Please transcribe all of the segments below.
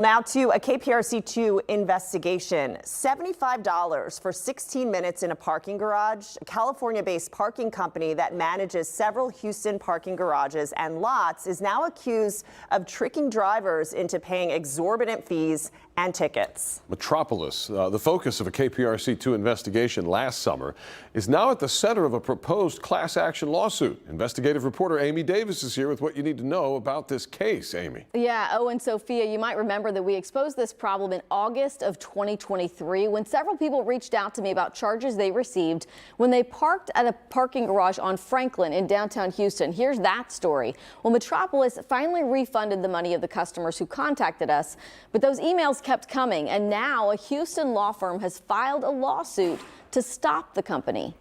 Now to a KPRC2 investigation. $75 for 16 minutes in a parking garage. A California-based parking company that manages several Houston parking garages and lots is now accused of tricking drivers into paying exorbitant fees and tickets. Metropolis, the focus of a KPRC2 investigation last summer, is now at the center of a proposed class action lawsuit. Investigative reporter Amy Davis is here with what you need to know about this case. Amy. Yeah, and Sophia, you might remember that we exposed this problem in August of 2023 when several people reached out to me about charges they received when they parked at a parking garage on Franklin in downtown Houston. Here's that story. Well, Metropolis finally refunded the money of the customers who contacted us, but those emails kept coming, and now a Houston law firm has filed a lawsuit to stop the company.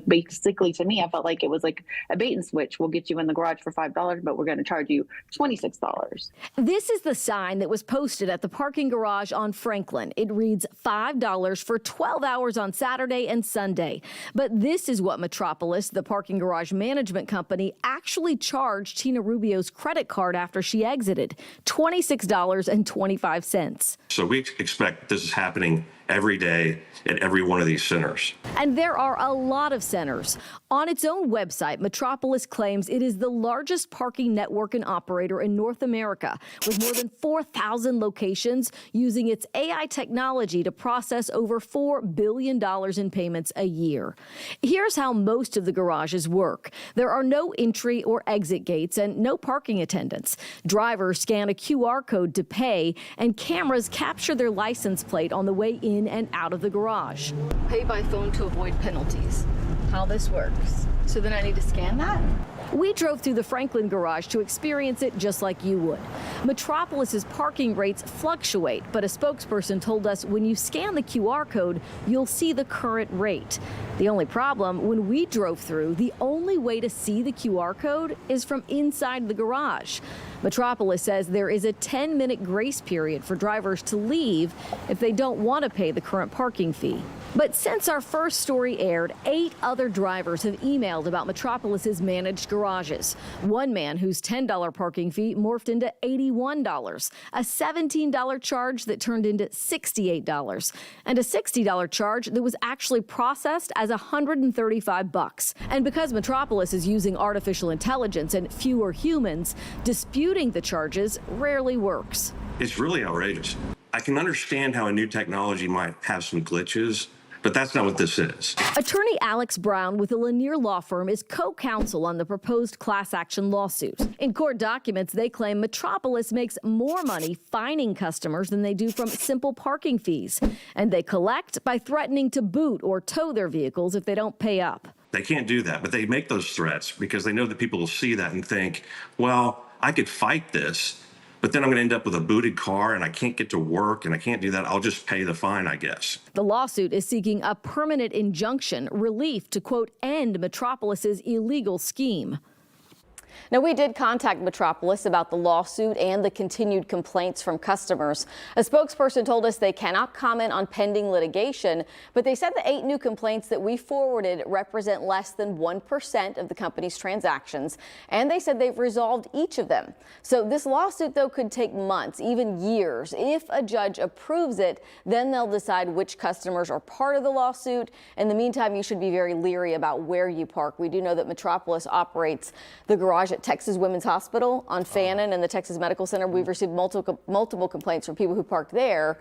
Basically, to me, I felt like it was like a bait and switch. We'll get you in the garage for $5, but we're going to charge you $26. This is the sign that was posted at the parking garage on Franklin. It reads $5 for 12 hours on Saturday and Sunday. But this is what Metropolis, the parking garage management company, actually charged Tina Rubio's credit card after she exited, $26.25. So we expect this is happening every day at every one of these centers. And there are a lot of centers. On its own website, Metropolis claims it is the largest parking network and operator in North America, with more than 4,000 locations using its AI technology to process over $4 billion in payments a year. Here's how most of the garages work. There are no entry or exit gates and no parking attendants. Drivers scan a QR code to pay, and cameras capture their license plate on the way in and out of the garage. Pay by phone to avoid penalties. How this works. So then I need to scan that? We drove through the Franklin garage to experience it just like you would. Metropolis's parking rates fluctuate, but a spokesperson told us when you scan the QR code, you'll see the current rate. The only problem, when we drove through, the only way to see the QR code is from inside the garage. Metropolis says there is a 10-minute grace period for drivers to leave if they don't want to pay the current parking fee. But since our first story aired, 8 other drivers have emailed about Metropolis's managed garages. One man whose $10 parking fee morphed into $81, a $17 charge that turned into $68, and a $60 charge that was actually processed as $135. And because Metropolis is using artificial intelligence and fewer humans, disputing the charges rarely works. It's really outrageous. I can understand how a new technology might have some glitches, but that's not what this is. Attorney Alex Brown with the Lanier Law Firm is co-counsel on the proposed class action lawsuit. In court documents, they claim Metropolis makes more money fining customers than they do from simple parking fees. And they collect by threatening to boot or tow their vehicles if they don't pay up. They can't do that, but they make those threats because they know that people will see that and think, well, I could fight this, but then I'm going to end up with a booted car and I can't get to work and I can't do that. I'll just pay the fine, I guess. The lawsuit is seeking a permanent injunction, relief to, quote, end Metropolis's illegal scheme. Now, we did contact Metropolis about the lawsuit and the continued complaints from customers. A spokesperson told us they cannot comment on pending litigation, but they said the 8 new complaints that we forwarded represent less than 1% of the company's transactions, and they said they've resolved each of them. So this lawsuit, though, could take months, even years. If a judge approves it, then they'll decide which customers are part of the lawsuit. In the meantime, you should be very leery about where you park. We do know that Metropolis operates the garage at Texas Women's Hospital on Fannin and the Texas Medical Center. We've received multiple complaints from people who parked there,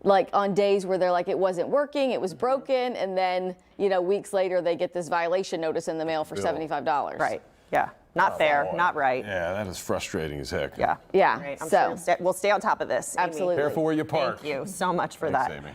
like on days where they're like, it wasn't working, it was broken, and then, you know, weeks later they get this violation notice in the mail for $75. Right. Yeah. Not fair. Lord. Not right. Yeah, that is frustrating as heck. Yeah. Yeah. Right. So We'll stay on top of this. absolutely. Careful where you park. Thank you so much for Thanks, that. Amy.